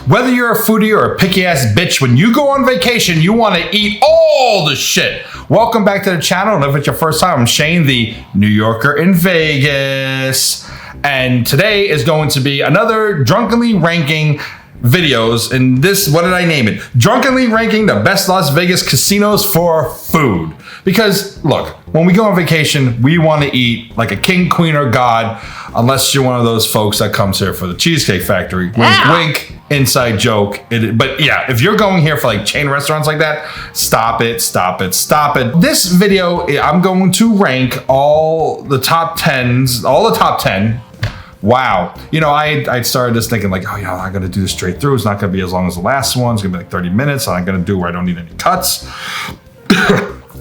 Whether you're a foodie or a picky ass bitch, when you go on vacation, you want to eat all the shit. Welcome back to the channel. And if it's your first time, I'm Shane, the New Yorker in Vegas. And today is going to be another drunkenly ranking videos. And this, what did I name it? Drunkenly ranking the best Las Vegas casinos for food. Because look, when we go on vacation, we want to eat like a king, queen, or god, unless you're one of those folks that comes here for the Cheesecake Factory. Wink, wink, inside joke. But yeah, if you're going here for like chain restaurants like that, stop it, stop it, stop it. This video, I'm going to rank all the top 10s, all the top 10. Wow. You know, I started this thinking like, oh, yeah, I'm going to do this straight through. It's not going to be as long as the last one. It's going to be like 30 minutes. I'm going to do where I don't need any cuts.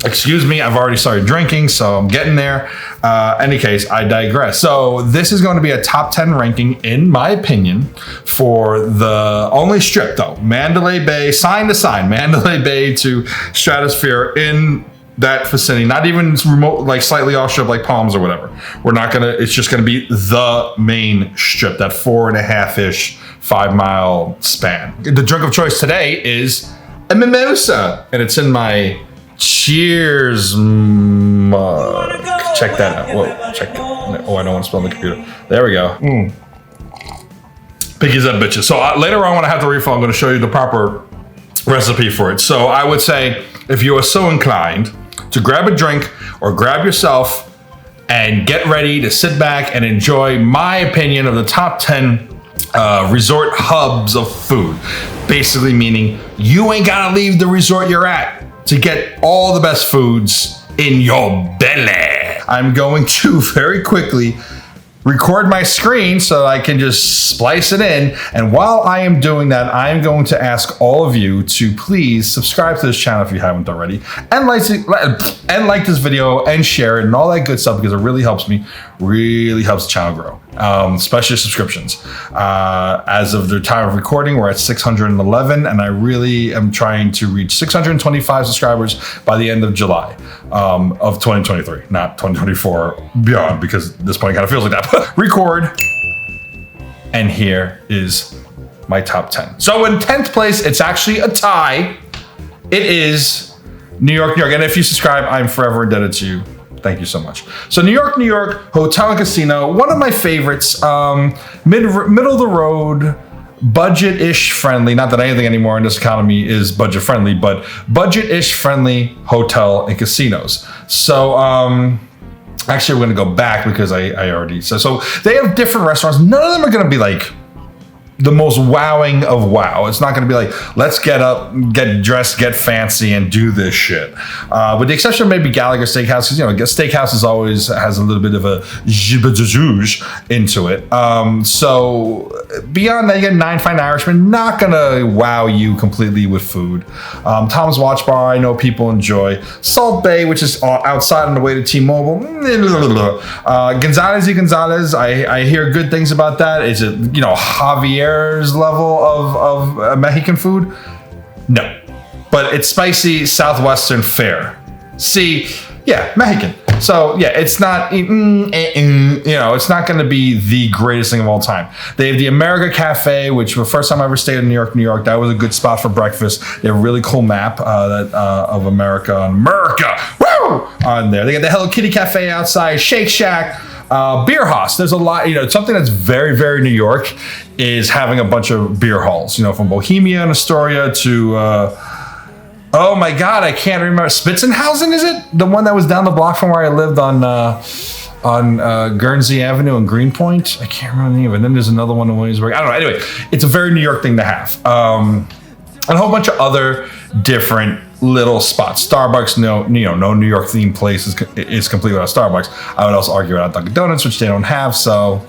Excuse me, I've already started drinking, so I'm getting there. Any case, I digress. So this is going to be a top 10 ranking, in my opinion, for the only strip though. Mandalay Bay, sign to sign, Mandalay Bay to Stratosphere in that vicinity, not even remote, like slightly off strip like Palms or whatever. We're not gonna, it's just gonna be the main strip, that 4.5-ish, 5 mile span. The drink of choice today is a mimosa, and it's in my Cheers mug. Check that out. Whoa, check that. Oh, I don't want to spill on the computer. There we go. Pickies up, bitches. So later on when I have the refill, I'm going to show you the proper recipe for it. So I would say, if you are so inclined to grab a drink or grab yourself and get ready to sit back and enjoy my opinion of the top 10 resort hubs of food. Basically meaning you ain't got to leave the resort you're at to get all the best foods in your belly. I'm going to very quickly record my screen so I can just splice it in. And while I am doing that, I am going to ask all of you to please subscribe to this channel if you haven't already, and like this video and share it and all that good stuff, because it really helps me, really helps the channel grow. Especially subscriptions. As of the time of recording, we're at 611, and I really am trying to reach 625 subscribers by the end of July of 2023, not 2024 beyond, because at this point it kind of feels like that. Record, and here is my top 10. So in 10th place, it's actually a tie. It is New York, New York, and if you subscribe, I'm forever indebted to you. Thank you so much. So New York, New York, hotel and casino, one of my favorites, middle of the road, budget-ish friendly. Not that anything anymore in this economy is budget friendly, but budget-ish friendly hotel and casinos. So actually we're gonna go back because I already said, so they have different restaurants. None of them are gonna be like the most wowing of wow. It's not going to be like, let's get up, get dressed, get fancy, and do this shit. With the exception of maybe Gallagher Steakhouse, because, you know, Steakhouse is always has a little bit of a zhuzh into it. So beyond that, you get 9 Fine Irishmen, not going to wow you completely with food. Tom's Watch Bar, I know people enjoy. Salt Bay, which is outside on the way to T-Mobile. Gonzalez y Gonzalez, I hear good things about that. Is it, you know, Javier's level of Mexican food? No, but it's spicy, southwestern fare. See, yeah, Mexican. So yeah, it's not, you know, it's not going to be the greatest thing of all time. They have the America Cafe, which the first time I ever stayed in New York, that was a good spot for breakfast. They have a really cool map of America on there. They got the Hello Kitty Cafe outside, Shake Shack. Beer Haus. There's a lot, you know, something that's very, very New York is having a bunch of beer halls, you know, from Bohemia and Astoria to, oh my God, I can't remember. Spitzenhausen, is it? The one that was down the block from where I lived on Guernsey Avenue in Greenpoint? I can't remember the name of it. And then there's another one in Williamsburg. I don't know. Anyway, it's a very New York thing to have. And a whole bunch of other different little spots. Starbucks, no New York themed place is completely without Starbucks. I would also argue about Dunkin' Donuts, which they don't have. So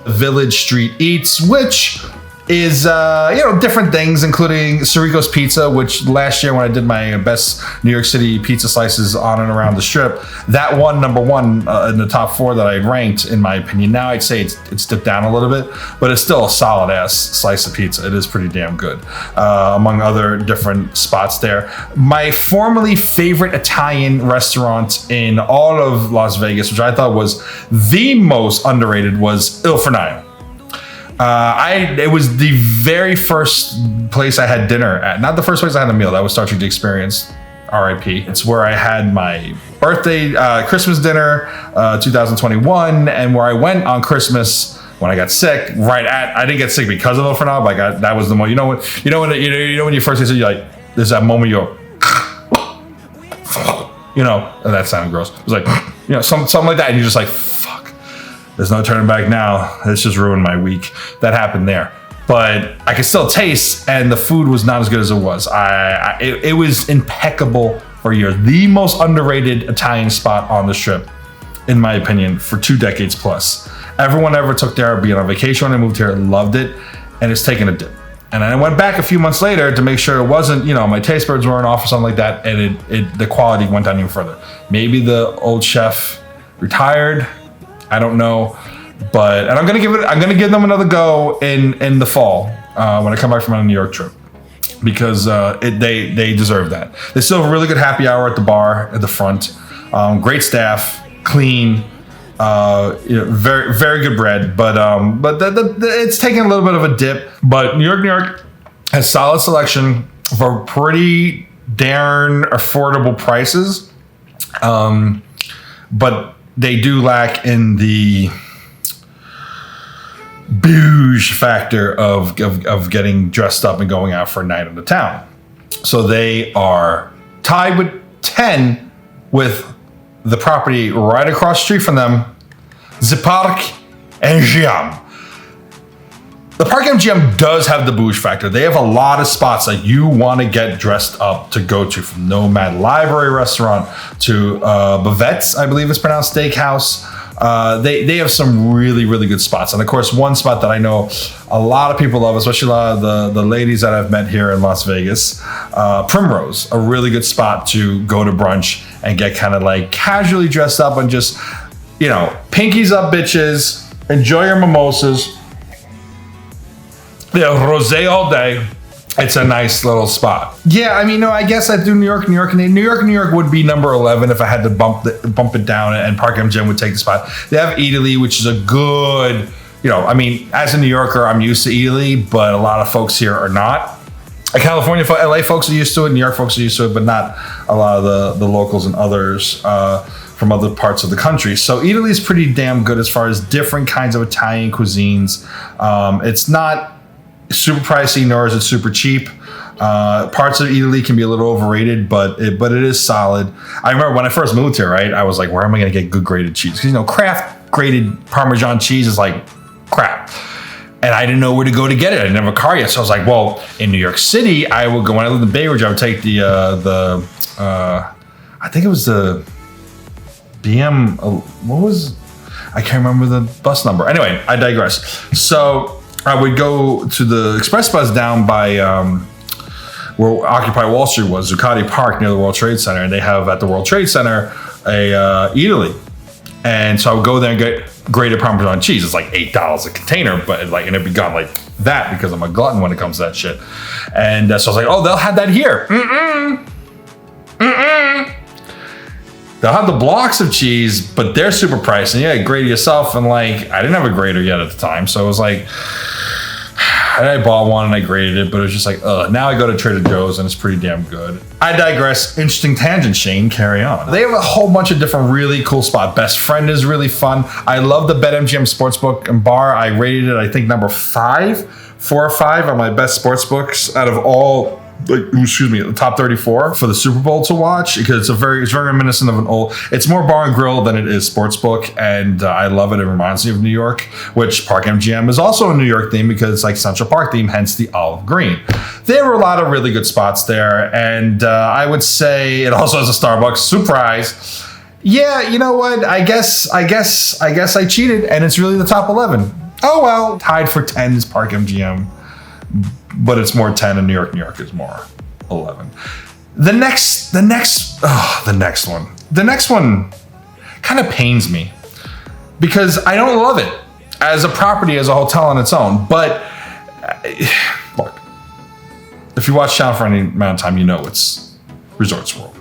Village Street Eats, which is, you know, different things, including Sirico's Pizza, which last year when I did my best New York City pizza slices on and around the strip, that won number one in the top 4 that I ranked, in my opinion. Now I'd say it's dipped down a little bit, but it's still a solid ass slice of pizza. It is pretty damn good, among other different spots there. My formerly favorite Italian restaurant in all of Las Vegas, which I thought was the most underrated, was Il Fornaio. It was the very first place I had dinner at. Not the first place I had a meal. That was Star Trek: The Experience. R.I.P. It's where I had my birthday, Christmas dinner, 2021, and where I went on Christmas when I got sick. I didn't get sick because of Ilfrenob. That was the moment. When you first get sick, you're like, there's that moment you're, that sounded gross. It was like, something like that, and you're just like, fuck. There's no turning back now. This just ruined my week. That happened there. But I could still taste, and the food was not as good as it was. It was impeccable for years. The most underrated Italian spot on the Strip, in my opinion, for 2 decades plus. Everyone ever took there, being on vacation when I moved here, loved it, and it's taken a dip. And I went back a few months later to make sure it wasn't, my taste buds weren't off or something like that, and the quality went down even further. Maybe the old chef retired. I don't know. And I'm gonna give them another go in the fall when I come back from my New York trip, because they deserve that. They still have a really good happy hour at the bar at the front. Great staff, clean, very very good bread. But it's taking a little bit of a dip. But New York has solid selection for pretty darn affordable prices. But they do lack in the bouge factor of getting dressed up and going out for a night in the town. So they are tied with 10 with the property right across the street from them, the Parc MGM. The Parc MGM does have the bouge factor. They have a lot of spots that you want to get dressed up to go to, from Nomad Library Restaurant to Bavette's, I believe it's pronounced, steakhouse. They have some really, really good spots. And of course, one spot that I know a lot of people love, especially a lot of the ladies that I've met here in Las Vegas, Primrose, a really good spot to go to brunch and get kind of like casually dressed up and just, pinkies up, bitches, enjoy your mimosas. Rosé all day. It's a nice little spot. Yeah, I guess I'd do New York, and New York would be number 11 if I had to bump it down, and Park MGM would take the spot. They have Italy, which is a good, as a New Yorker, I'm used to Italy, but a lot of folks here are not. California, LA folks are used to it, New York folks are used to it, but not a lot of the locals and others from other parts of the country. So Italy is pretty damn good as far as different kinds of Italian cuisines. It's not super pricey, nor is it super cheap. Parts of Italy can be a little overrated, but it is solid. I remember when I first moved here, right? I was like, where am I going to get good grated cheese? Because Kraft grated Parmesan cheese is like crap, and I didn't know where to go to get it. I didn't have a car yet, so I was like, well, in New York City, I would go when I lived in Bay Ridge. I would take I think it was the BM. I can't remember the bus number. Anyway, I digress. So I would go to the express bus down by where Occupy Wall Street was, Zuccotti Park, near the World Trade Center, and they have at the World Trade Center a Italy, and so I would go there and get grated Parmesan cheese. It's like $8 a container, and it'd be gone like that because I'm a glutton when it comes to that shit. And so I was like, oh, they'll have that here. They'll have the blocks of cheese, but they're super pricey. Yeah, grate it yourself, and I didn't have a grater yet at the time, so it was like, I bought one and I grated it, but it was just like, now I go to Trader Joe's and it's pretty damn good. I digress. Interesting tangent, Shane. Carry on. They have a whole bunch of different really cool spots. Best Friend is really fun. I love the BetMGM Sportsbook and Bar. I rated it, I think, number 4 or 5 on my best sportsbooks out of all, the top 34 for the Super Bowl to watch, because it's very reminiscent of an old. It's more bar and grill than it is sportsbook, and I love it. It reminds me of New York, which Park MGM is also a New York theme because it's like Central Park theme, hence the olive green. There were a lot of really good spots there, and I would say it also has a Starbucks. Surprise! Yeah, you know what? I guess I cheated, and it's really the top 11. Oh well, tied for 10 is Park MGM. But it's more 10, and New York is more 11. The next one kind of pains me because I don't love it as a property, as a hotel on its own. But look, if you watch Channel for any amount of time, you know it's Resorts World.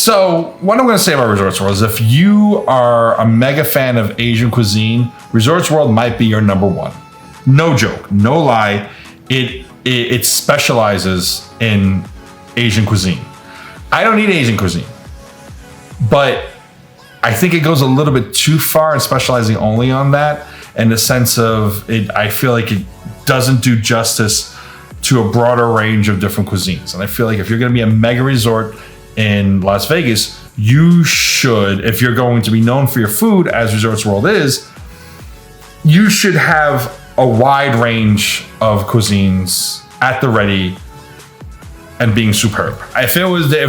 So what I'm going to say about Resorts World is if you are a mega fan of Asian cuisine, Resorts World might be your number one. No joke, no lie. It specializes in Asian cuisine. I don't eat Asian cuisine, but I think it goes a little bit too far in specializing only on that, in the sense of it. I feel like it doesn't do justice to a broader range of different cuisines. And I feel like if you're going to be a mega resort in Las Vegas, you should, if you're going to be known for your food, as Resorts World is, you should have a wide range of cuisines at the ready and being superb. If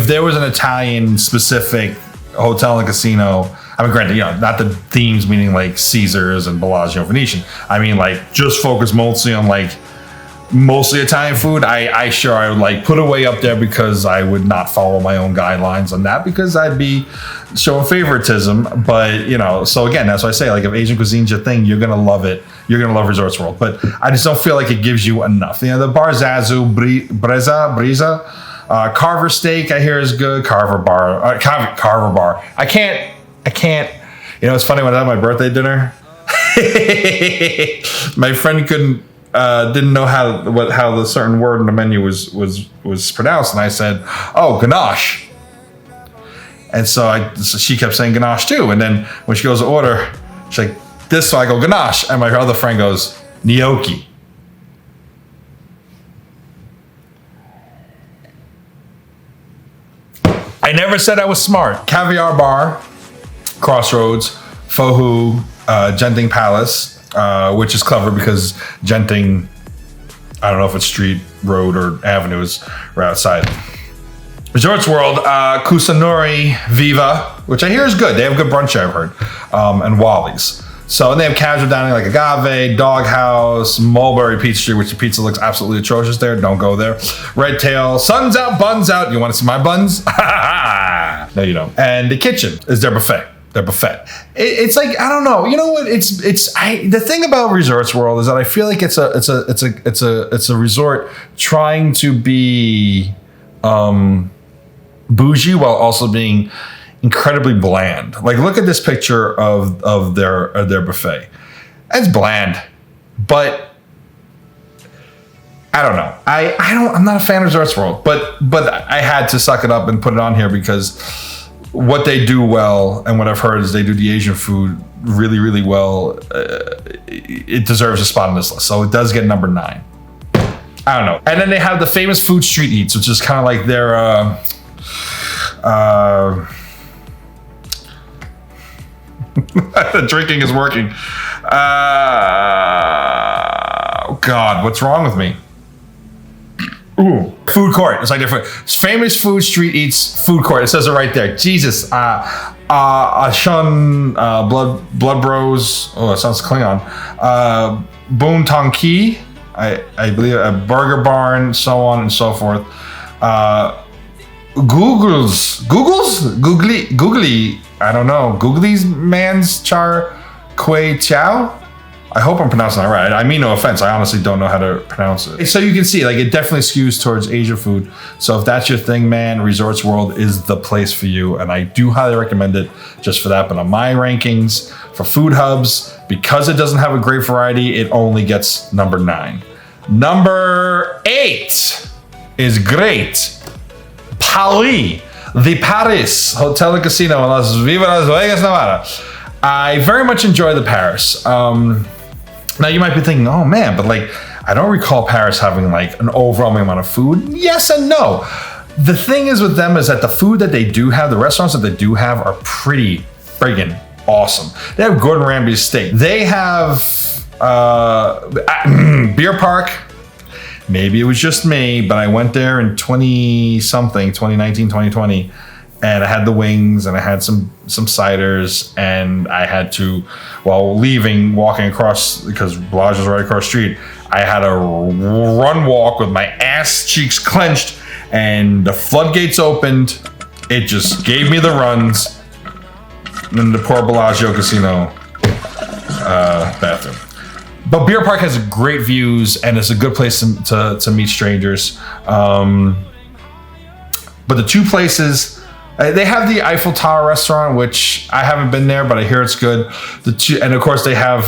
there was an Italian specific hotel and casino, I mean, granted, not the themes, meaning like Caesars and Bellagio, Venetian. I mean, like just focus mostly on like mostly Italian food. I would like put away up there, because I would not follow my own guidelines on that, because I'd be showing favoritism. But so again, that's why I say, like, if Asian cuisine's your thing, you're gonna love it. You're gonna love Resorts World. But I just don't feel like it gives you enough. The Bar Zazu, Brisa, Carver Steak, I hear is good. Carver Bar. I can't. It's funny, when I had my birthday dinner, my friend didn't know how the certain word in the menu was pronounced, and I said, "Oh, ganache." And so she kept saying ganache too. And then when she goes to order, she's like, this, so I go ganache, and my other friend goes gnocchi. I never said I was smart. Caviar Bar, Crossroads, Fohu, Genting Palace, which is clever because Genting, I don't know if it's street, road, or avenue, is right outside. Resorts World, Kusanori, Viva, which I hear is good. They have good brunch, I've heard, and Wally's. So, and they have casual dining like Agave, Doghouse, Mulberry Pizza Street, which the pizza looks absolutely atrocious there. Don't go there. Red Tail, Sun's Out, Buns Out. You want to see my buns? No, you don't. And the kitchen is their buffet. It's like, I don't know. You know what? The thing about Resorts World is that I feel like it's a resort trying to be bougie while also being incredibly bland. Like, look at this picture of their buffet. It's bland, but I don't know. I'm not a fan of Resorts World, but I had to suck it up and put it on here because what they do well, and what I've heard is they do the Asian food really, really well. It deserves a spot on this list, so it does get number 9. I don't know. And then they have the famous food street eats, which is kind of like their the drinking is working. Oh God, what's wrong with me? Ooh, food court. It's like different. Famous food street eats food court. It says it right there. Jesus. Ashun, Blood Bros. Oh, it sounds Klingon. Boon Tong Ki. I believe a Burger Barn, so on and so forth. Googly. I don't know. Googly's Man's Char Kway Chow. I hope I'm pronouncing that right. I mean, no offense. I honestly don't know how to pronounce it. So you can see, like, it definitely skews towards Asian food. So if that's your thing, man, Resorts World is the place for you. And I do highly recommend it just for that. But on my rankings for food hubs, because it doesn't have a great variety, it only gets number 9. Number 8 is great. Paris, the Paris Hotel and Casino in Viva Las Vegas, Nevada. I very much enjoy the Paris. Now you might be thinking, oh man, but like, I don't recall Paris having like an overwhelming amount of food. Yes and no. The thing is with them is that the food that they do have, the restaurants that they do have, are pretty friggin' awesome. They have Gordon Ramsay's steak. They have Beer Park. Maybe it was just me, but I went there in 2019, 2020. And I had the wings, and I had some ciders, and I had to, while walking across, because Bellagio was right across the street, I had a run walk with my ass cheeks clenched, and the floodgates opened. It just gave me the runs. And then the poor Bellagio Casino bathroom. But Beer Park has great views, and it's a good place to meet strangers. But the two places They have the Eiffel Tower restaurant, which I haven't been there, but I hear it's good. And of course, they have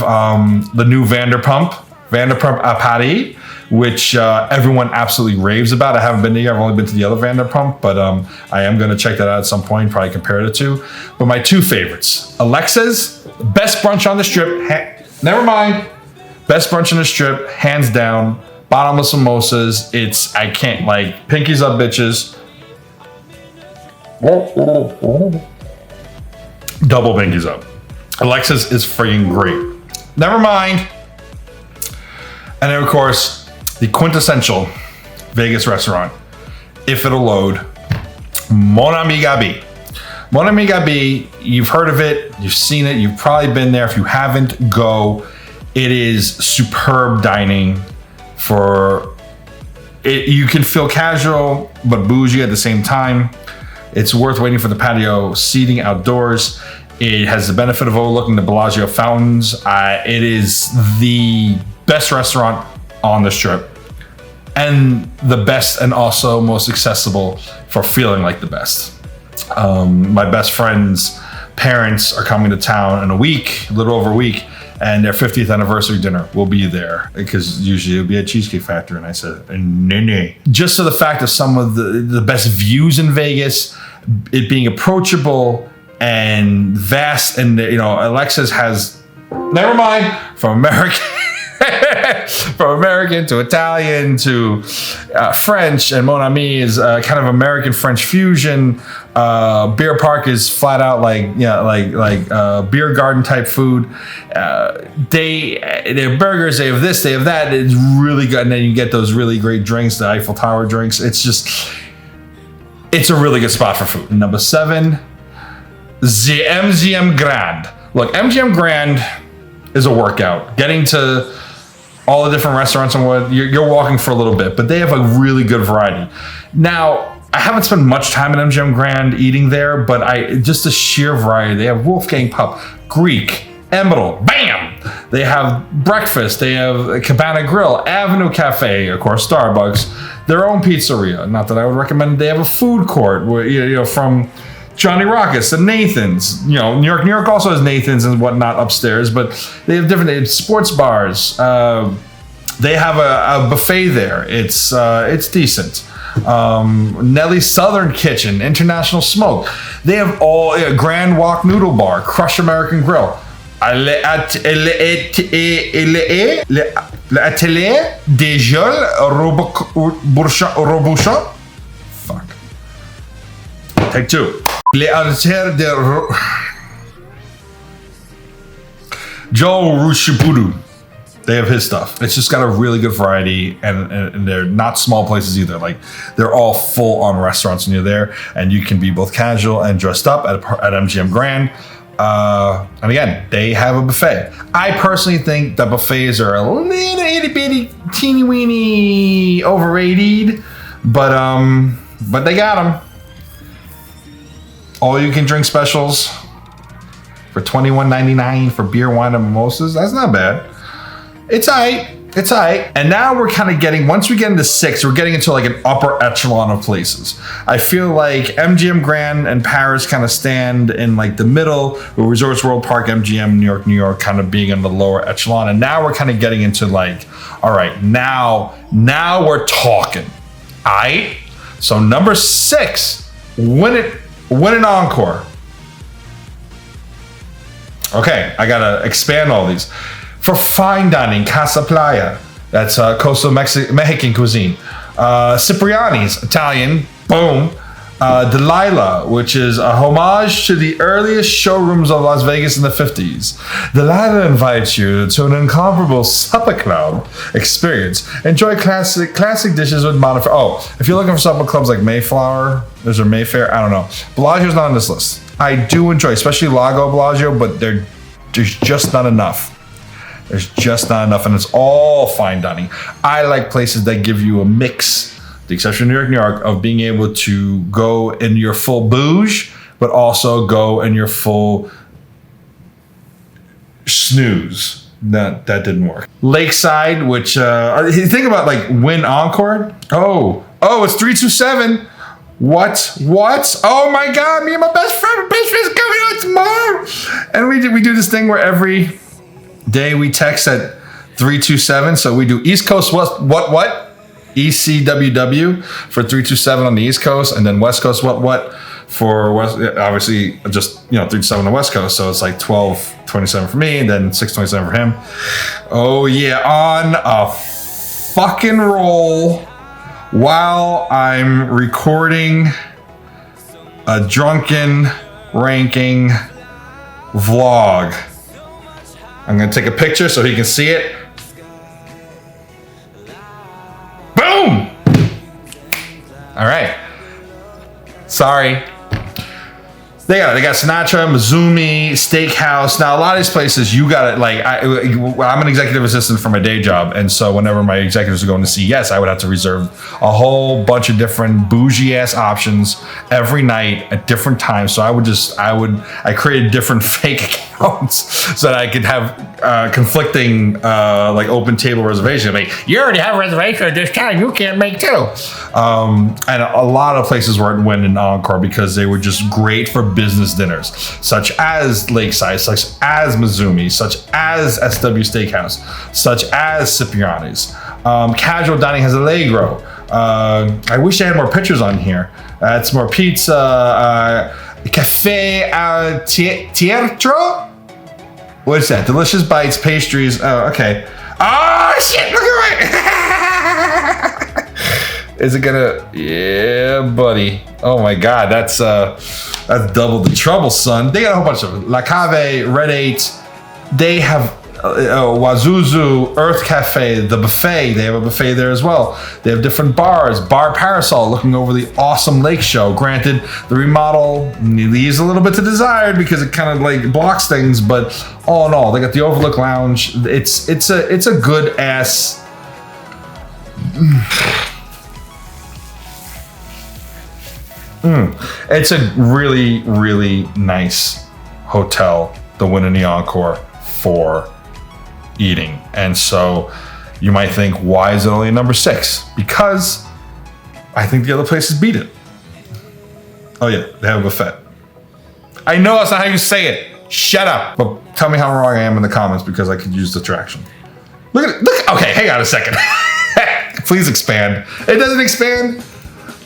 the new Vanderpump à Paris, which everyone absolutely raves about. I haven't been there. I've only been to the other Vanderpump, but I am going to check that out at some point, probably compare the two. But my two favorites, Alexa's, best brunch on the strip. Never mind. Best brunch on the strip, hands down. Bottomless mimosas. I can't, like, pinkies up, bitches. Double pinkies up. Alexa's is freaking great. Never mind. And then, of course, the quintessential Vegas restaurant, if it'll load, Mon Ami Gabi. Mon Ami Gabi, you've heard of it, you've seen it, you've probably been there. If you haven't, go. It is superb dining. You can feel casual but bougie at the same time. It's worth waiting for the patio seating outdoors. It has the benefit of overlooking the Bellagio fountains. It is the best restaurant on the strip, and the best and also most accessible for feeling like the best. My best friend's parents are coming to town in a little over a week, and their 50th anniversary dinner will be there, because usually it'll be at Cheesecake Factory. And I said, no. Just to the fact of some of the best views in Vegas, it being approachable and vast, and Alexa's has, never mind, from American to Italian to French, and Mon Ami is kind of American French fusion. Beer Park is flat out like beer garden type food. They have burgers, they have this, they have that. It's really good, and then you get those really great drinks, the Eiffel Tower drinks. It's a really good spot for food. Number 7, the MGM Grand. Look, MGM Grand is a workout. Getting to all the different restaurants and what you're walking for a little bit, but they have a really good variety. Now, I haven't spent much time at MGM Grand eating there, but just the sheer variety. They have Wolfgang Pup, Greek, Emerald, bam! They have breakfast, they have Cabana Grill, Avenue Cafe, of course, Starbucks, their own pizzeria. Not that I would recommend. They have a food court where, from Johnny Rockets and Nathan's. New York also has Nathan's and whatnot upstairs, but they have sports bars. They have a buffet there. It's decent. Nellie's Southern Kitchen, International Smoke. They have all Grand Walk Noodle Bar, Crush American Grill, L'Atelier des Jules Robuchon. Fuck. Take 2. L'Atelier de Joe Rushibudu. They have his stuff. It's just got a really good variety, and they're not small places either. Like, they're all full-on restaurants when you're there, and you can be both casual and dressed up at MGM Grand. And again, they have a buffet. I personally think the buffets are a little itty bitty, teeny weeny overrated, but they got them. All you can drink specials for $21.99 for beer, wine, and mimosas. That's not bad. It's alright. And now we're kind of once we get into 6, we're getting into like an upper echelon of places. I feel like MGM Grand and Paris kind of stand in like the middle, with Resorts World Park, MGM, New York kind of being in the lower echelon. And now we're kind of getting into like, all right, now we're talking. Alright? So number 6, win an encore. Okay, I gotta expand all these. For fine dining, Casa Playa, that's coastal Mexican cuisine. Cipriani's, Italian, boom. Delilah, which is a homage to the earliest showrooms of Las Vegas in the 50s. Delilah invites you to an incomparable supper club experience. Enjoy classic dishes with modified. Oh, if you're looking for supper clubs like Mayflower, there's a Mayfair, I don't know. Bellagio's not on this list. I do enjoy, especially Lago Bellagio, but there's just not enough. There's just not enough, and it's all fine dining. I like places that give you a mix, the exception of New York, of being able to go in your full bouge, but also go in your full snooze. That didn't work. Lakeside, which you think about like Wynn Encore. Oh, it's 327. What? Oh my God, me and my best friend is coming out tomorrow. And we do this thing where every day we text at 327. So we do East Coast, what? ECWW for 327 on the East Coast, and then West Coast, what? For West, obviously just, 327 on the West Coast. So it's like 1227 for me and then 627 for him. Oh yeah, on a fucking roll while I'm recording a drunken ranking vlog. I'm gonna take a picture so he can see it. Boom! All right. Sorry. They got Sinatra, Mizumi, Steakhouse. Now, a lot of these places, you got it. Like, I'm an executive assistant for my day job. And so whenever my executives are going to CES, I would have to reserve a whole bunch of different bougie ass options every night at different times. So I created different fake accounts so that I could have conflicting like open table reservations. Like, you already have a reservation at this time, you can't make two. And a lot of places went in Encore because they were just great for business dinners, such as Lakeside, such as Mizumi, such as SW Steakhouse, such as Cipriani's. Casual dining has Allegro. I wish I had more pictures on here. It's more pizza. Cafe Teatro? What is that? Delicious bites, pastries. Oh, okay. Oh, shit, look at my... Is it gonna... Yeah, buddy. Oh my God, that's double the trouble, son. They got a whole bunch of La Cave, Red 8. They have Wazuzu, Earth Cafe, the buffet. They have a buffet there as well. They have different bars. Bar Parasol, looking over the awesome lake show. Granted, the remodel leaves a little bit to desired because it kind of like blocks things, but all in all, they got the Overlook Lounge. It's a good ass. It's a really, really nice hotel, the Wynn in the Encore, for eating. And so you might think, why is it only number 6? Because I think the other places beat it. Oh yeah, they have a buffet. I know that's not how you say it. Shut up. But tell me how wrong I am in the comments because I could use the traction. Look. Okay, hang on a second. Please expand. It doesn't expand.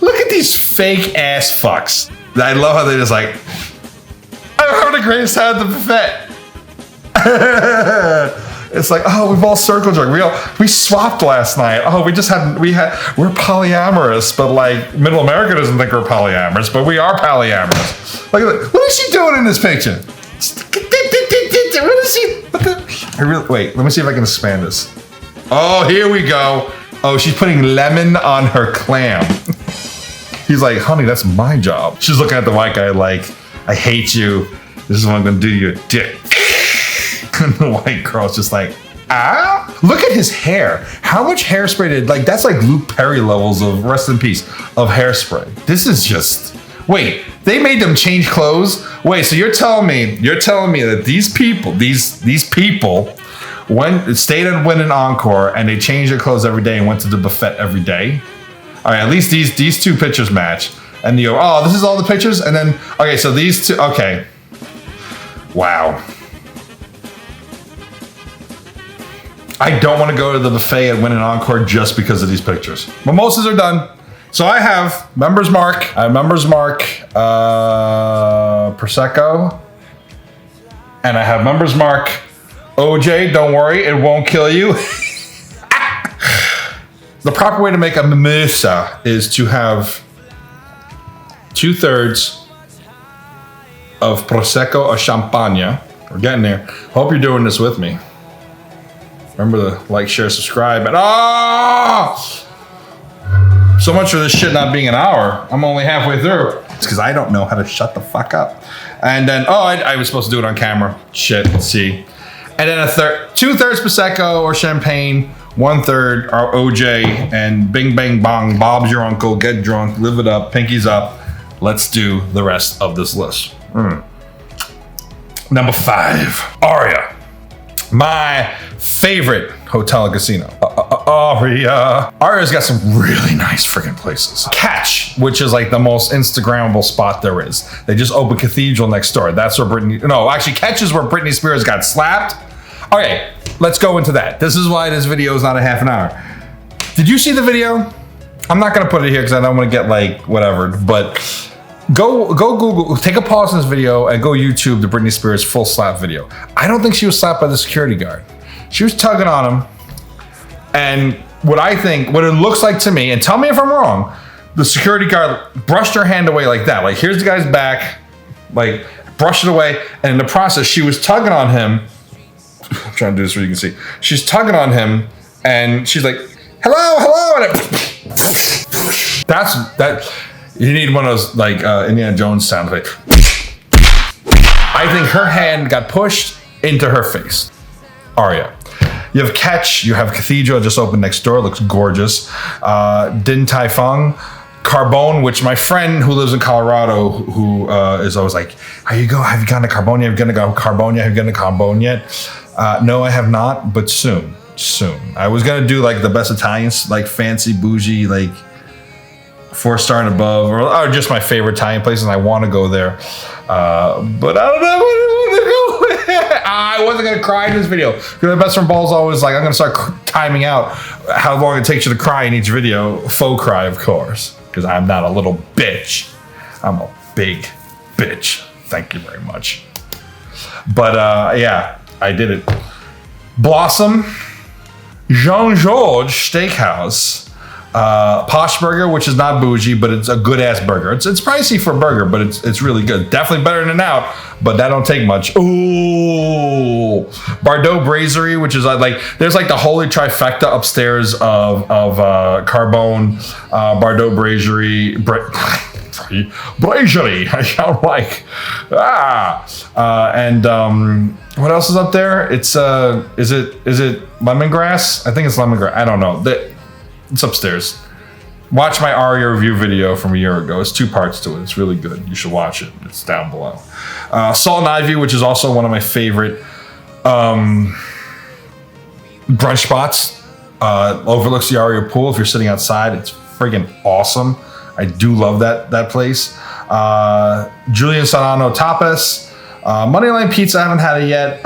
Look at these fake ass fucks. I love how they just like, I'm having the greatest time at the buffet. It's like, oh, we've all circle jerked. We swapped last night. Oh, we're polyamorous, but like Middle America doesn't think we're polyamorous, but we are polyamorous. Look at that. What is she doing in this picture? What is she? Wait, let me see if I can expand this. Oh, here we go. Oh, she's putting lemon on her clam. He's like, honey, that's my job. She's looking at the white guy like, I hate you. This is what I'm gonna do to your dick. And the white girl's just like, ah? Look at his hair. How much hairspray that's like Luke Perry levels of, rest in peace, of hairspray. This is just, wait, they made them change clothes? Wait, so you're telling me that these people stayed at Wynn and Encore and they changed their clothes every day and went to the buffet every day? All right, at least these two pictures match. And you go, oh, this is all the pictures? And then, okay, so these two, okay. Wow. I don't want to go to the buffet at Wynn and Encore just because of these pictures. Mimosas are done. So I have Members Mark, Prosecco, and I have Members Mark OJ, don't worry, it won't kill you. The proper way to make a mimosa is to have 2/3 of Prosecco or Champagne. We're getting there. Hope you're doing this with me. Remember to like, share, subscribe, and so much for this shit not being an hour. I'm only halfway through. It's because I don't know how to shut the fuck up. And then, I was supposed to do it on camera. Shit, let's see. And then 2/3 Prosecco or Champagne, 1/3 are OJ, and bing, bang, bong, Bob's your uncle, get drunk, live it up, pinkies up. Let's do the rest of this list. Number 5, Aria. My favorite hotel and casino. Aria. Aria's got some really nice freaking places. Catch, which is like the most Instagrammable spot there is. They just opened Cathedral next door. That's where Catch is where Britney Spears got slapped. Okay, let's go into that. This is why this video is not a half an hour. Did you see the video? I'm not gonna put it here because I don't want to get like whatever, but go Google, take a pause in this video and go YouTube the Britney Spears full slap video. I don't think she was slapped by the security guard. She was tugging on him, and what it looks like to me, and tell me if I'm wrong, the security guard brushed her hand away like that. Like, here's the guy's back, like brushed it away, and in the process, she was tugging on him. I'm trying to do this so you can see. She's tugging on him, and she's like, hello, and that. You need one of those like Indiana Jones sound effects. I think her hand got pushed into her face. Aria. You have Catch, you have Cathedral just opened next door, looks gorgeous. Din Tai Fung, Carbone, which my friend who lives in Colorado, who is always like, have you gone to Carbone? Have you gone to Carbone? Have you gone to Carbone yet? No, I have not, but soon. I was gonna do like the best Italians, like fancy, bougie, like 4-star and above, or just my favorite Italian places. I want to go there, but I don't know. I wasn't gonna cry in this video because my best friend Ball's always like, I'm gonna start timing out how long it takes you to cry in each video. Faux cry, of course, because I'm not a little bitch. I'm a big bitch. Thank you very much. But yeah, I did it. Blossom, Jean-Georges Steakhouse, Posh Burger, which is not bougie, but it's a good ass burger. It's pricey for a burger, but it's really good. Definitely better than Out, but that don't take much. Ooh, Bardot Brasserie, which is like there's like the holy trifecta upstairs of Carbone, Bardot Brasserie, Brasserie. I sound like and what else is up there? It's is it lemongrass? I think it's lemongrass. I don't know. It's upstairs. Watch my Aria review video from a year ago. It's 2 parts to it. It's really good. You should watch it. It's down below. Salt and Ivy, which is also one of my favorite brunch spots. Overlooks the Aria pool. If you're sitting outside, it's friggin' awesome. I do love that place. Julian Serrano Tapas. Moneyline Pizza, I haven't had it yet.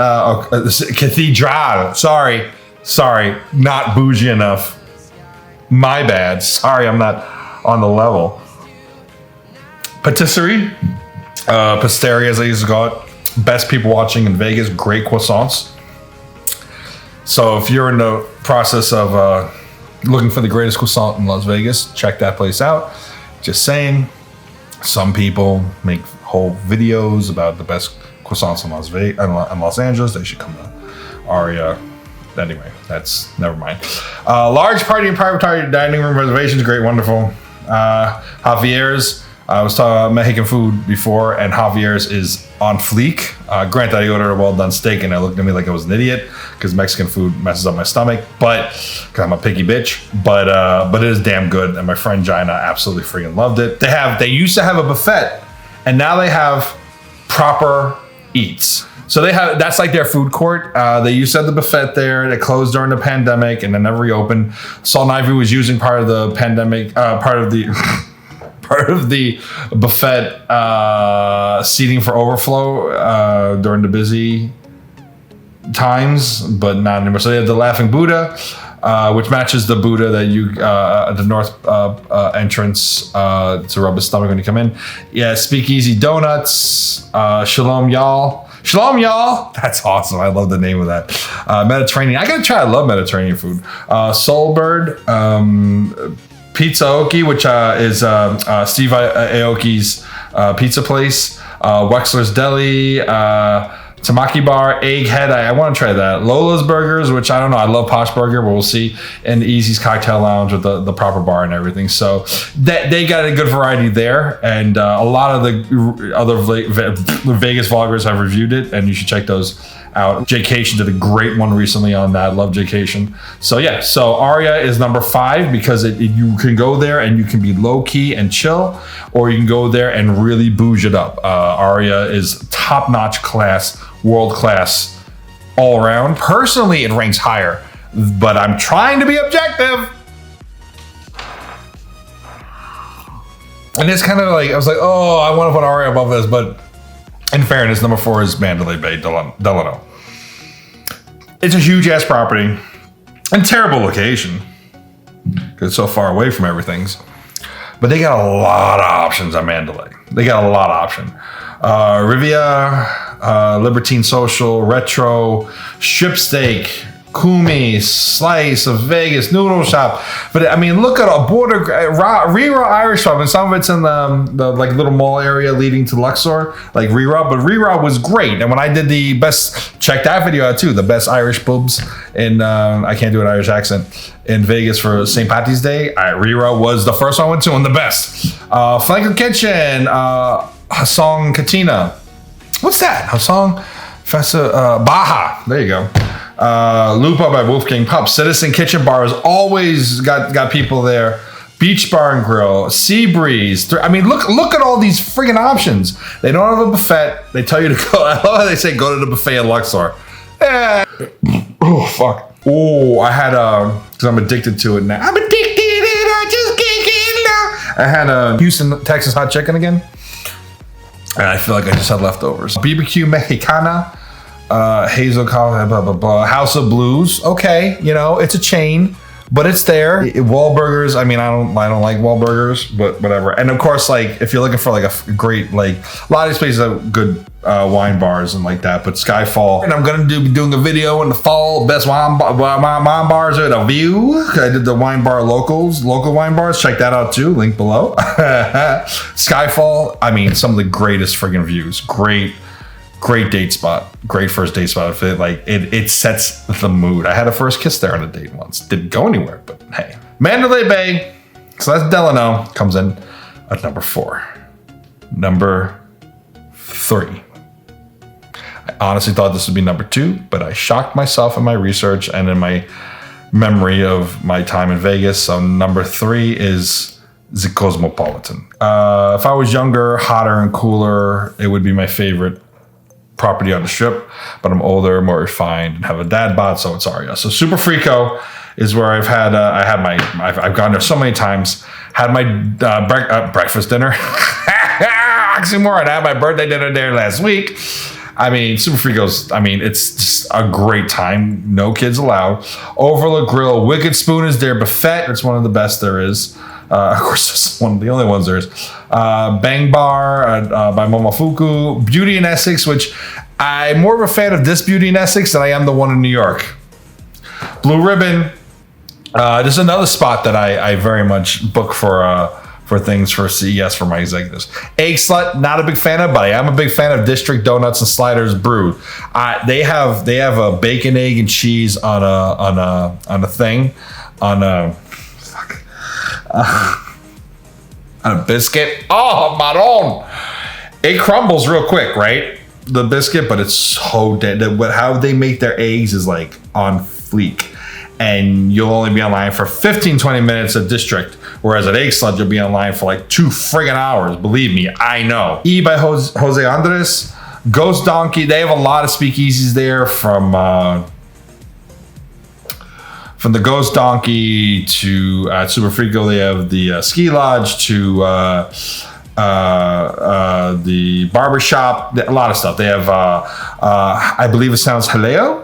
Cathedral. Sorry. Not bougie enough. My bad. Sorry, I'm not on the level. Patisserie, Pasteria, as I used to call it. Best people watching in Vegas. Great croissants. So if you're in the process of looking for the greatest croissant in Las Vegas, check that place out. Just saying. Some people make whole videos about the best croissants in Los Angeles. They should come to Aria. Anyway, that's never mind. Large party and private party dining room reservations, great, wonderful. Javier's, I was talking about Mexican food before, and Javier's is on fleek. Granted, I ordered a well-done steak, and they looked at me like I was an idiot because Mexican food messes up my stomach. But because I'm a picky bitch, but it is damn good, and my friend Gina absolutely freaking loved it. They used to have a buffet, and now they have proper eats. So that's like their food court. They used to have the buffet there. They closed during the pandemic and then never reopened. Salt and Ivy was using part of the pandemic, part of the buffet seating for overflow during the busy times, but not anymore. So they have the Laughing Buddha, which matches the Buddha that you the north entrance to rub his stomach when you come in. Yeah, Speakeasy Donuts, Shalom Y'all. Shalom, y'all. That's awesome. I love the name of that. Mediterranean. I gotta try. I love Mediterranean food. Soulbird, Pizza Aoki, which is Steve Aoki's pizza place. Wexler's Deli, Tamaki Bar, Egghead. I want to try that. Lola's Burgers, which I don't know. I love Posh Burger, but we'll see. And Easy's Cocktail Lounge with the proper bar and everything. So they got a good variety there. And a lot of the other Vegas vloggers have reviewed it, and you should check those out. Jaycation did a great one recently on that. Love Jaycation. So yeah, so Aria is number 5 because you can go there and you can be low key and chill, or you can go there and really bouge it up. Aria is top notch class, world class all around. Personally, it ranks higher but I'm trying to be objective. And it's kind of like, I was like, oh, I want to put Aria above this, but in fairness, number 4 is Mandalay Bay, Delano. It's a huge ass property and terrible location because it's so far away from everything's. But they got a lot of options on Mandalay. They got a lot of options. Rivia, Libertine Social, Retro, Strip Steak, Kumi, Slice of Vegas, Noodle Shop. But I mean, look at a border, Rira Irish Shop, and some of it's in the like little mall area leading to Luxor, like Rira. But Rira was great. And when I did the best, check that video out too, the best Irish pubs in, I can't do an Irish accent, in Vegas for St. Patty's Day. Rira was the first one I went to and the best. Flanker Kitchen, Hassan Katina. What's that? Hassan Baja. There you go. Lupa by Wolfgang Pub. Citizen Kitchen Bar has always got people there. Beach Bar and Grill, Sea Breeze. I mean, look at all these friggin' options. They don't have a buffet. They tell you to go. I love how they say go to the buffet in Luxor. Oh fuck. Oh, I had because I'm addicted to it now. I'm addicted and I just can't get enough. I had a Houston, Texas hot chicken again, and I feel like I just had leftovers. BBQ Mexicana. Hazel Coffee, blah, blah, blah. House of Blues. Okay, you know, it's a chain, but it's there. Wahlburgers. I mean, I don't like Wahlburgers, but whatever. And of course, like if you're looking for like a great, like a lot of these places have good wine bars and like that. But Skyfall, and I'm gonna be doing a video in the fall. Best wine bars at a view. I did the wine bar local wine bars. Check that out too. Link below. Skyfall. I mean, some of the greatest friggin' views. Great date spot. Great first date spot. It sets the mood. I had a first kiss there on a date once. Didn't go anywhere, but hey. Mandalay Bay. So that's Delano. Comes in at number 4. Number 3. I honestly thought this would be number 2, but I shocked myself in my research and in my memory of my time in Vegas. So number 3 is the Cosmopolitan. If I was younger, hotter, and cooler, it would be my favorite property on the strip, but I'm older, more refined, and have a dad bod, so it's Aria. So Super Frico is where I've gone there so many times. Had my breakfast dinner. Oxymoron. I had my birthday dinner there last week. I mean, Super Frico's, I mean, it's just a great time. No kids allowed. Overlook Grill, Wicked Spoon is their buffet. It's one of the best there is. Of course, it's one of the only ones there is. Bang Bar by Momofuku. Beauty in Essex, which I'm more of a fan of this Beauty in Essex than I am the one in New York. Blue Ribbon. This is another spot that I very much book for things for CES for my executives. Egg Slut, not a big fan of, but I am a big fan of District Donuts and Sliders Brewed. They have a bacon, egg, and cheese on a thing, on a biscuit. Oh, Maron! It crumbles real quick, right? The biscuit, but it's so dead. How they make their eggs is like on fleek. And you'll only be online for 15-20 minutes at District. Whereas at Egg Slut, you'll be online for like 2 friggin' hours. Believe me, I know. E by Jose Andres. Ghost Donkey. They have a lot of speakeasies there from the Ghost Donkey to Super Frico. They have the Ski Lodge to the barbershop. A lot of stuff. They have, I believe it sounds Jaleo.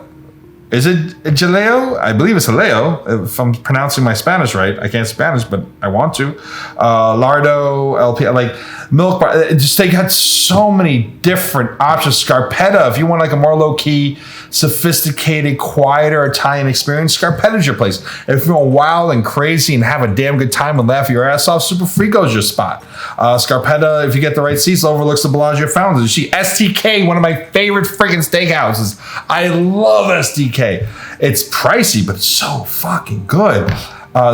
Is it Jaleo? I believe it's Jaleo. If I'm pronouncing my Spanish right. I can't Spanish, but I want to. Lardo, LP, like Milk Bar. They got so many different options. Scarpetta, if you want like a more low-key, sophisticated, quieter Italian experience, Scarpetta's your place. If you want wild and crazy and have a damn good time and laugh your ass off, Super Frico's your spot. Scarpetta, if you get the right seats, overlooks the Bellagio Fountains. You see STK, one of my favorite freaking steakhouses. I love STK. It's pricey, but it's so fucking good.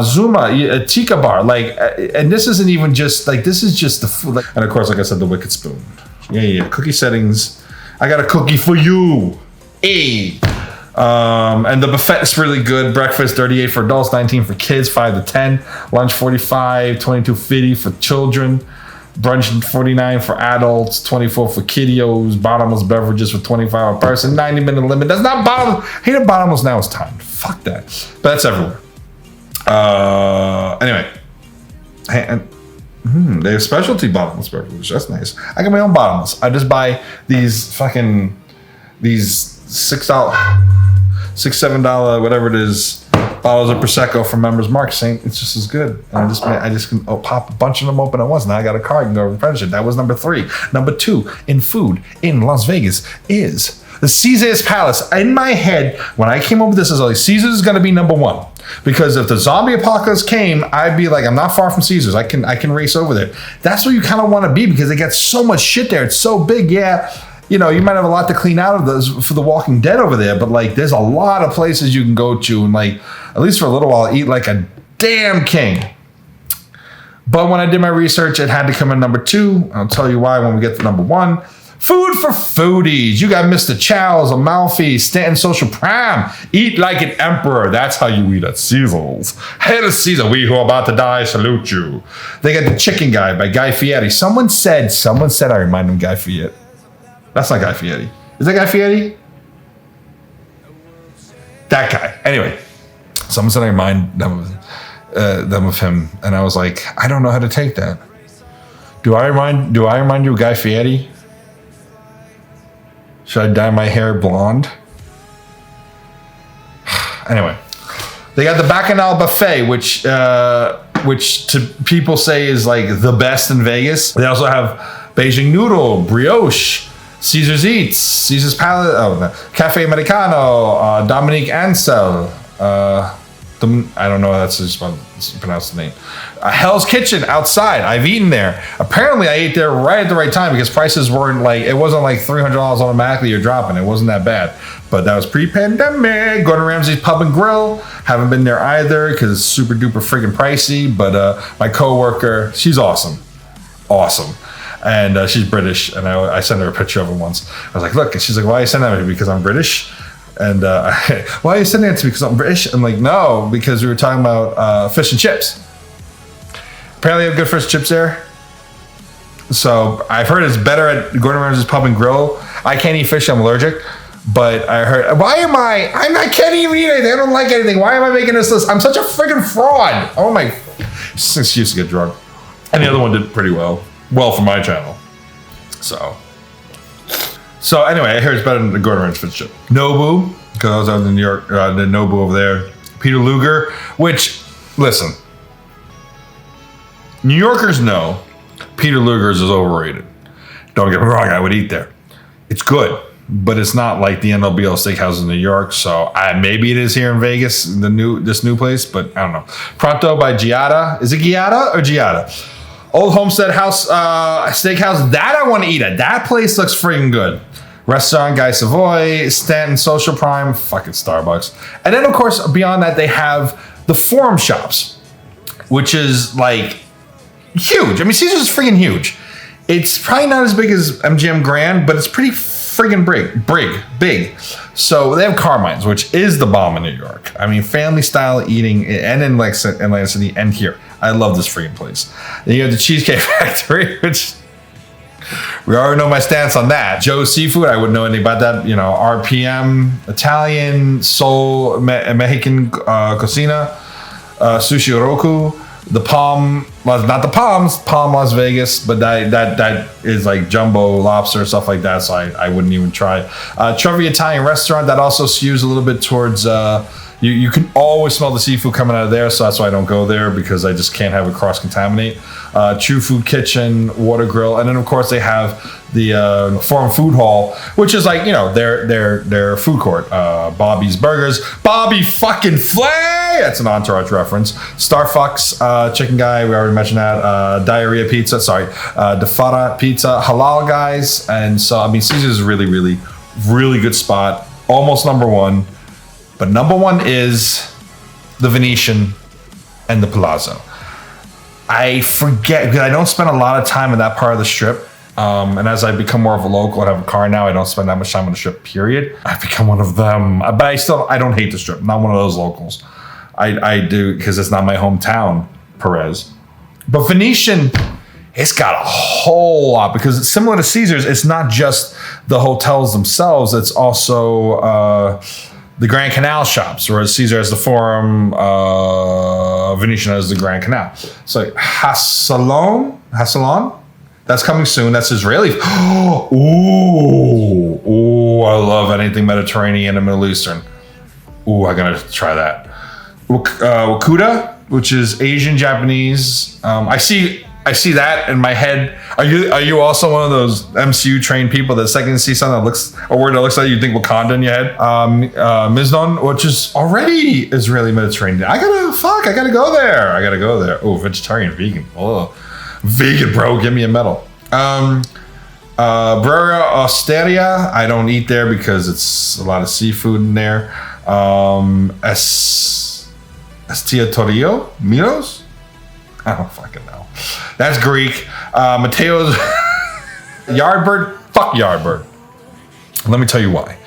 Zuma, a Tika bar, like, and this isn't even just like, this is just the food. Like, and of course, like I said, the Wicked Spoon. Yeah. Cookie settings. I got a cookie for you. Hey. And the buffet is really good. Breakfast 38 for adults, 19 for kids, 5 to 10. Lunch 45, 22.50 for children. Brunch 49 for adults, 24 for kiddios. Bottomless beverages for 25 a person. 90-minute limit. That's not bottomless. Hey, the bottomless now is timed. Fuck that. But that's everywhere. Anyway. They have specialty bottomless beverages. That's nice. I got my own bottomless. I just buy these $6, $7, whatever it is, bottles of Prosecco from Members Mark, saying it's just as good. And I just can pop a bunch of them open at once. Now I got a card and go replenish it. That was number 3. Number 2 in food in Las Vegas is the Caesar's Palace. In my head, when I came up with this, I was like, Caesar's is going to be number 1. Because if the zombie apocalypse came, I'd be like, I'm not far from Caesar's. I can race over there. That's where you kind of want to be because they got so much shit there. It's so big. Yeah, you know, you might have a lot to clean out of those for The Walking Dead over there, but like, there's a lot of places you can go to and like, at least for a little while, eat like a damn king. But when I did my research, it had to come in number 2. I'll tell you why when we get to number 1. Food for foodies. You got Mr. Chow's, Amalfi, Stanton Social Prime. Eat like an emperor. That's how you eat at Caesar's. Hail Caesar, we who are about to die salute you. They got the Chicken Guy by Guy Fieri. Someone said I remind them of Guy Fieri. That's not Guy Fieri. Is that Guy Fieri? That guy. Anyway, someone said I remind them of him, and I was like, I don't know how to take that. Do I remind you of Guy Fieri? Should I dye my hair blonde? Anyway, they got the Bacchanal Buffet, which to people say is like the best in Vegas. They also have Beijing Noodle, Brioche, Caesar's Eats, Caesar's Palace, Cafe Americano, Dominique Ansel. I don't know how that's just pronounced the name. Hell's Kitchen outside. I've eaten there. Apparently, I ate there right at the right time because prices weren't like, it wasn't like $300 automatically you're dropping. It wasn't that bad. But that was pre-pandemic. Gordon Ramsay's Pub and Grill. Haven't been there either because it's super duper friggin' pricey. But my coworker, she's awesome. Awesome. And she's British. And I sent her a picture of her once. I was like, look. And she's like, why are you sending that to me? Because I'm British? And why are you sending it to me? Because I'm British? I'm like, no, because we were talking about fish and chips. Apparently, they have good fish and chips there. So I've heard it's better at Gordon Ramsay's Pub and Grill. I can't eat fish; I'm allergic. But I heard, I can't even eat anything. I don't like anything. Why am I making this list? I'm such a friggin' fraud. Oh my! It's an excuse to get drunk. And the other one did pretty well for my channel. So anyway, I hear it's better than the Gordon Ramsay fish chip. Nobu, because I was out in New York, the Nobu over there. Peter Luger, which, listen, New Yorkers know Peter Luger's is overrated. Don't get me wrong, I would eat there. It's good, but it's not like the NLBL Steakhouse in New York. So maybe it is here in Vegas, this new place, but I don't know. Pronto by Giada. Is it Giada or Giada? Old Homestead House Steakhouse. That I want to eat at. That place looks freaking good. Restaurant Guy Savoy, Stanton Social Prime, fucking Starbucks. And then, of course, beyond that, they have the Forum Shops, which is like huge. I mean, Caesar's is freaking huge. It's probably not as big as MGM Grand, but it's pretty friggin' big. So they have Carmine's, which is the bomb in New York. I mean, family style eating, and in Atlantic City, and here. I love this freaking place. Then you have the Cheesecake Factory, which we already know my stance on that. Joe's Seafood, I wouldn't know anything about that. You know, RPM, Italian, Soul, Mexican Cocina, Sushi Roku, the Palm, not the Palms, Palm Las Vegas, but that is like jumbo lobster, stuff like that, so I wouldn't even try. Trevi Italian Restaurant, that also skews a little bit towards, you can always smell the seafood coming out of there, so that's why I don't go there, because I just can't have it cross-contaminate. True Food Kitchen, Water Grill, and then of course they have the Forum Food Hall, which is like, you know, their food court. Bobby's Burgers, Bobby fucking Flay, that's an Entourage reference. Starfucks, Chicken Guy, we already mentioned that. Diarrhea Pizza, Defara Pizza, Halal Guys, and so I mean Caesar's is really, really, really good spot. Almost number 1. But number 1 is the Venetian and the Palazzo. I forget, because I don't spend a lot of time in that part of the strip. And as I become more of a local and have a car now, I don't spend that much time on the strip, period. I've become one of them. But I don't hate the strip. I'm not one of those locals. I do, because it's not my hometown, Perez. But Venetian, it's got a whole lot, because it's similar to Caesar's. It's not just the hotels themselves. It's also the Grand Canal shops, whereas Caesar has the Forum, Venetian has the Grand Canal. So Hassalon, that's coming soon. That's Israeli. Ooh, I love anything Mediterranean and Middle Eastern. Ooh, I gotta try that. Wakuda, which is Asian Japanese. I see that in my head. Are you also one of those MCU trained people that second you see something that looks a word that looks like you think Wakanda in your head? Miznon, which is already Israeli Mediterranean. I gotta go there. Oh, vegetarian, vegan. Oh, vegan, bro. Give me a medal. Brera Osteria. I don't eat there because it's a lot of seafood in there. Estia Torrio? Milos? I don't fucking know. That's Greek. Mateo's Yardbird? Fuck Yardbird. Let me tell you why.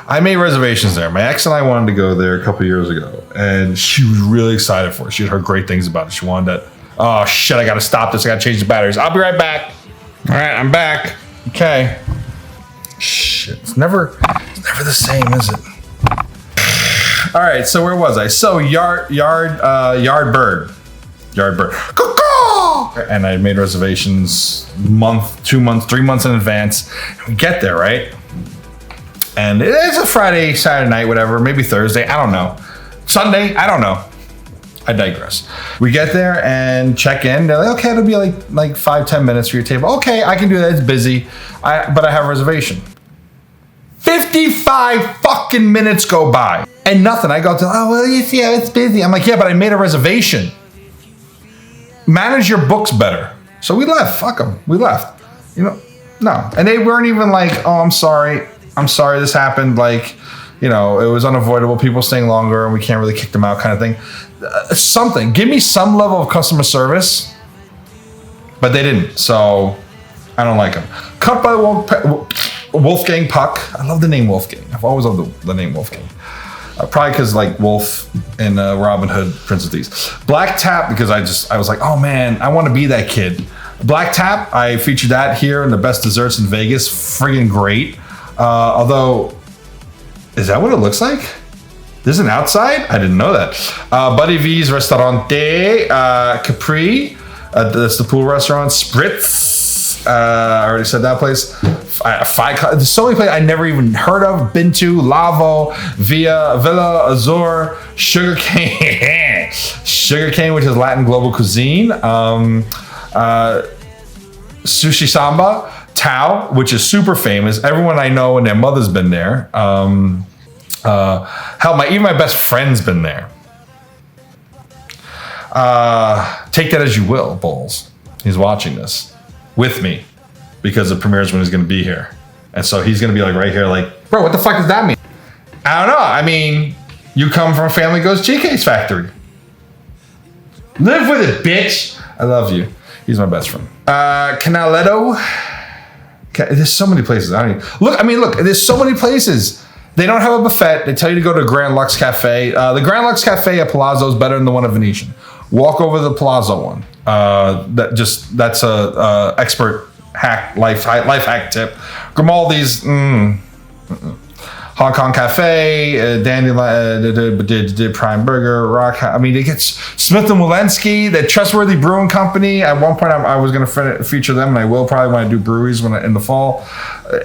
I made reservations there. My ex and I wanted to go there a couple years ago, and she was really excited for it. She had heard great things about it. She wanted that. Oh shit, I gotta stop this. I gotta change the batteries. I'll be right back. All right, I'm back. Okay. Shit, it's never the same, is it? All right, so where was I? So Yardbird. And I made reservations month, 2 months, 3 months in advance. We get there, right? And it is a Friday, Saturday night, whatever, maybe Thursday, I don't know. Sunday, I don't know. I digress. We get there and check in. They're like, okay, it'll be like 5-10 minutes for your table. Okay, I can do that, it's busy, but I have a reservation. 55 fucking minutes go by and nothing. I go to, oh, well, you see, it's busy. I'm like, yeah, but I made a reservation. Manage your books better. So we left. Fuck them. We left. No. And they weren't even like, oh, I'm sorry, this happened. Like, it was unavoidable. People staying longer and we can't really kick them out kind of thing. Something. Give me some level of customer service. But they didn't. So I don't like them. Cut by Wolfgang Puck. I love the name Wolfgang. I've always loved the name Wolfgang. Probably because like Wolf in Robin Hood, Prince of Thieves. Black Tap, because I was like, oh man, I want to be that kid. Black Tap, I featured that here in the best desserts in Vegas. Friggin' great. Although, is that what it looks like? There's an outside? I didn't know that. Buddy V's Restaurante, Capri. That's the pool restaurant. Spritz. I already said that place. There's so many places I never even heard of, been to. Lavo, Villa Azur, Sugar Cane, which is Latin global cuisine. Sushi Samba, Tao, which is super famous. Everyone I know and their mother's been there. Hell, even my best friend's been there. Take that as you will, Bowles. He's watching this with me because it premieres when he's going to be here. And so he's going to be like right here like, bro, what the fuck does that mean? I don't know. I mean, you come from a family goes Cheesecake's Factory. Live with it, bitch. I love you. He's my best friend. Canaletto. There's so many places. Look, there's so many places. They don't have a buffet. They tell you to go to Grand Lux Cafe. The Grand Lux Cafe at Palazzo is better than the one at Venetian. Walk over to the Palazzo one. That's a expert hack life hack tip. Grimaldi's Hong Kong Cafe, Dandelion, Prime Burger, Rock. They get Smith and Walensky, the trustworthy brewing company. At one point, I was going to feature them, and I will probably when I do breweries in the fall.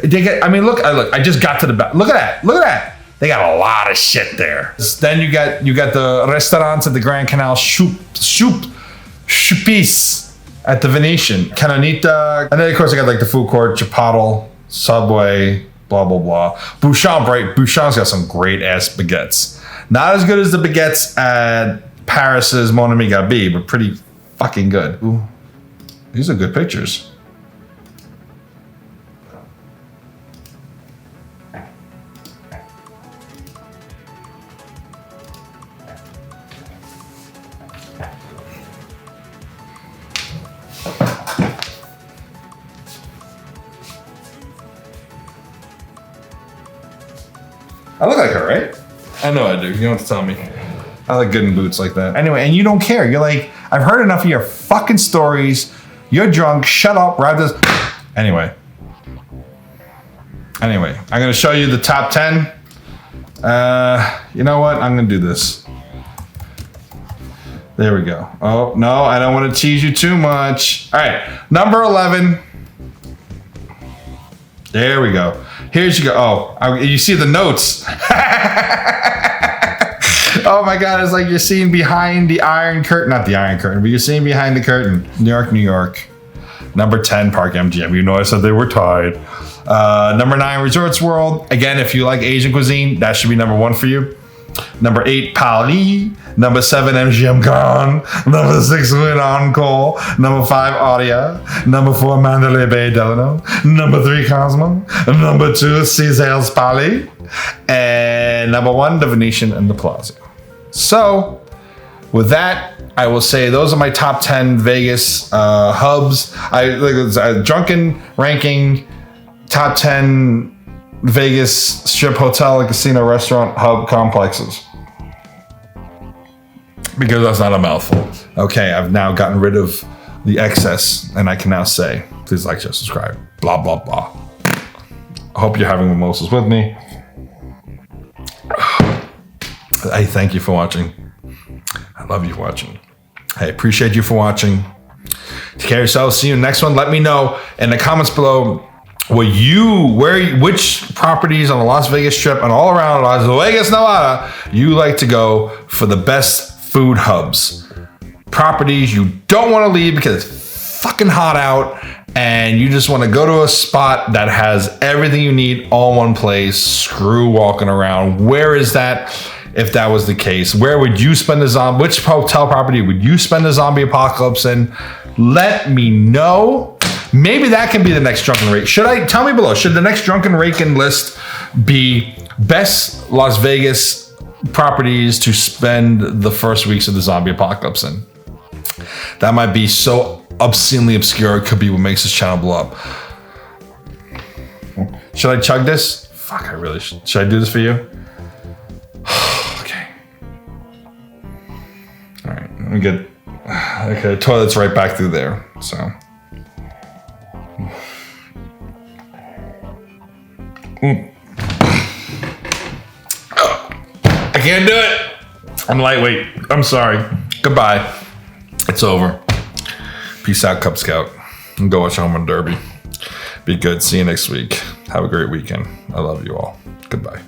They get. Look. I just got to the back. Look at that. They got a lot of shit there. Then you got the restaurants at the Grand Canal, Chupis at the Venetian, Canonita, and then of course I got like the food court, Chipotle, Subway, blah blah blah. Bouchon, right? Bouchon's got some great ass baguettes. Not as good as the baguettes at Paris's Mon Ami Gabi, but pretty fucking good. Ooh, these are good pictures. I look like her, right? I know I do. You don't have to tell me. I like good in boots like that. Anyway, and you don't care. You're like, I've heard enough of your fucking stories. You're drunk. Shut up. Ride this. Anyway, I'm going to show you the top 10. You know what? I'm gonna do this. There we go. Oh, no, I don't want to tease you too much. All right, number 11. There we go. Here's you go. Oh, you see the notes. Oh my God, it's like you're seeing behind the Iron Curtain. Not the Iron Curtain, but you're seeing behind the curtain. New York, New York. Number 10, Park MGM. You know I said they were tied. Number 9, Resorts World. Again, if you like Asian cuisine, that should be number 1 for you. Number 8, Paris. Number 7, MGM Grand. Number 6, Win Encore. Number 5, Aria. Number 4, Mandalay Bay Delano. Number 3, Cosmo. Number 2, Caesar's Palais. And number 1, the Venetian and the Plaza. So, with that, I will say those are my top 10 Vegas hubs. Drunken ranking, top 10 Vegas strip hotel and casino restaurant hub complexes. Because that's not a mouthful. Okay, I've now gotten rid of the excess and I can now say, please like, share, subscribe, blah, blah, blah. I hope you're having mimosas with me. I thank you for watching. I love you for watching. I appreciate you for watching. Take care of yourselves. See you in the next one. Let me know in the comments below which properties on the Las Vegas Strip and all around Las Vegas, Nevada, you like to go for the best food hubs. Properties you don't want to leave because it's fucking hot out and you just want to go to a spot that has everything you need all in one place. Screw walking around. Where is that? If that was the case, where would you spend which hotel property would you spend the zombie apocalypse in? Let me know. Maybe that can be the next drunken rake. Tell me below, should the next drunken raking list be best Las Vegas properties to spend the first weeks of the zombie apocalypse in? That might be so obscenely obscure. It could be what makes this channel blow up. Should I chug this? Fuck, I really should. Should I do this for you? Okay. All right, let me get. Okay, the toilet's right back through there, so. I can't do it. I'm lightweight. I'm sorry. Goodbye. It's over. Peace out, Cub Scout. And go watch Home Run Derby. Be good. See you next week. Have a great weekend. I love you all. Goodbye.